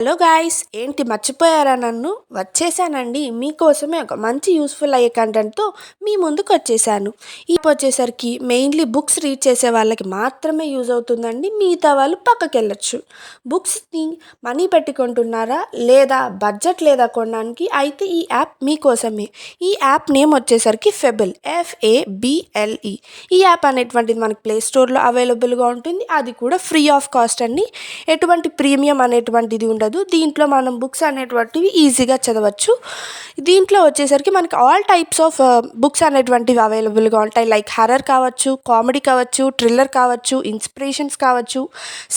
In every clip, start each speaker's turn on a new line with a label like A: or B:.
A: Hello guys, ఏంటి మర్చిపోయారా నన్ను? వచ్చేసానండి. మీకోసమే ఒక మంచి యూస్ఫుల్ అయ్యే కంటెంట్తో మీ ముందుకు వచ్చేసాను. ఈ యాప్ వచ్చేసరికి మెయిన్లీ బుక్స్ రీడ్ చేసే వాళ్ళకి మాత్రమే యూజ్ అవుతుందండి. మిగతా వాళ్ళు పక్కకి వెళ్ళొచ్చు. బుక్స్ని మనీ పెట్టి కొంటున్నారా లేదా బడ్జెట్ లేదా కొనడానికి అయితే ఈ యాప్ మీకోసమే. ఈ యాప్ నేమ్ వచ్చేసరికి ఫెబుల్, FABLE. ఈ యాప్ అనేటువంటిది మనకి ప్లే స్టోర్లో అవైలబుల్గా ఉంటుంది. అది కూడా ఫ్రీ ఆఫ్ కాస్ట్ అండి. ఎటువంటి ప్రీమియం అనేటువంటిది ఉండదు. దీంట్లో మనం బుక్స్ అనేటువంటివి ఈజీగా చదవచ్చు. దీంట్లో వచ్చేసరికి మనకి ఆల్ టైప్స్ ఆఫ్ బుక్స్ అనేటువంటివి అవైలబుల్గా ఉంటాయి. లైక్ హర్రర్ కావచ్చు, కామెడీ కావచ్చు, థ్రిల్లర్ కావచ్చు, ఇన్స్పిరేషన్స్ కావచ్చు,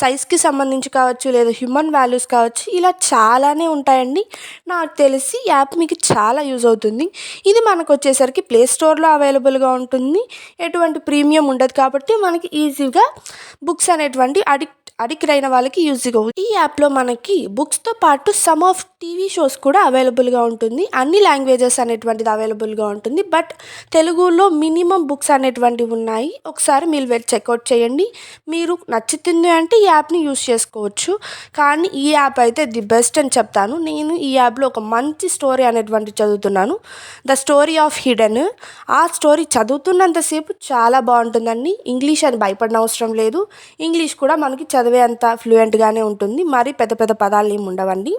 A: సైన్స్కి సంబంధించి కావచ్చు, లేదా హ్యూమన్ వాల్యూస్ కావచ్చు, ఇలా చాలానే ఉంటాయండి. నాకు తెలిసి యాప్ మీకు చాలా యూజ్ అవుతుంది. ఇది మనకు వచ్చేసరికి ప్లే స్టోర్లో అవైలబుల్గా ఉంటుంది. ఎటువంటి ప్రీమియం ఉండదు కాబట్టి మనకి ఈజీగా బుక్స్ అనేటువంటి అడిక్ట్ అయిన వాళ్ళకి యూజ్గా అవుతుంది. ఈ యాప్లో మనకి బుక్స్తో పాటు సమ్ ఆఫ్ టీవీ షోస్ కూడా అవైలబుల్గా ఉంటుంది. అన్ని లాంగ్వేజెస్ అనేటువంటిది అవైలబుల్గా ఉంటుంది. బట్ తెలుగులో మినిమం బుక్స్ అనేటువంటివి ఉన్నాయి. ఒకసారి మీరు వెళ్ళి చెక్అవుట్ చేయండి. మీరు నచ్చుతుంది అంటే ఈ యాప్ని యూస్ చేసుకోవచ్చు. కానీ ఈ యాప్ అయితే ది బెస్ట్ అని చెప్తాను. నేను ఈ యాప్లో ఒక మంచి స్టోరీ అనేటువంటిది చదువుతున్నాను. The story of hidden. ఆ స్టోరీ చదువుతున్నంతసేపు చాలా బాగుంటుందండి. ఇంగ్లీష్ అని భయపడిన అవసరం లేదు. ఇంగ్లీష్ కూడా మనకి చదివే అంత ఫ్లూయెంట్గానే ఉంటుంది. మరి పెద్ద పెద్ద పదాలు ఏమి ఉండవండి.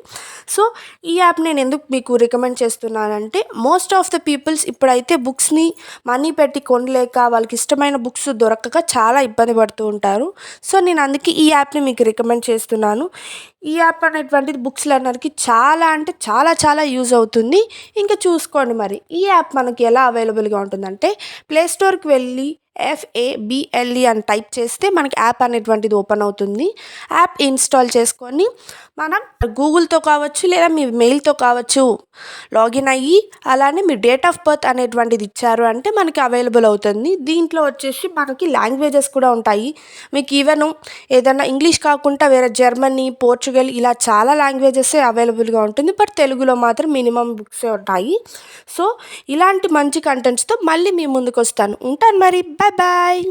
A: సో ఈ యాప్ నేను ఎందుకు మీకు రికమెండ్ చేస్తున్నానంటే, మోస్ట్ ఆఫ్ ద పీపుల్స్ ఇప్పుడైతే బుక్స్ని మనీ పెట్టి కొనలేక వాళ్ళకి ఇష్టమైన బుక్స్ దొరకక చాలా ఇబ్బంది పడుతూ ఉంటారు. సో నేను అందుకే ఈ యాప్ని మీకు రికమెండ్ చేస్తున్నాను. ఈ యాప్ అనేటువంటిది బుక్స్ లర్నర్కి చాలా అంటే చాలా చాలా యూజ్ అవుతుంది. ఇంకా చూసుకోండి మరి ఈ యాప్ మనకి ఎలా అవైలబుల్గా ఉంటుందంటే, ప్లే స్టోర్కి వెళ్ళి FABLE అని టైప్ చేస్తే మనకి యాప్ అనేటువంటిది ఓపెన్ అవుతుంది. యాప్ ఇన్స్టాల్ చేసుకొని మనం గూగుల్తో కావచ్చు లేదా మీ మెయిల్తో కావచ్చు లాగిన్ అయ్యి, అలానే మీ డేట్ ఆఫ్ బర్త్ అనేటువంటిది ఇచ్చారు అంటే మనకి అవైలబుల్ అవుతుంది. దీంట్లో వచ్చేసి మనకి లాంగ్వేజెస్ కూడా ఉంటాయి. మీకు ఈవెన్ ఏదైనా ఇంగ్లీష్ కాకుండా వేరే జర్మనీ, పోర్చుగల్ ఇలా చాలా లాంగ్వేజెస్ అవైలబుల్గా ఉంటుంది. బట్ తెలుగులో మాత్రం మినిమం బుక్సే ఉంటాయి. సో ఇలాంటి మంచి కంటెంట్స్తో మళ్ళీ మీ ముందుకు వస్తాను. ఉంటాను మరి. Bye bye.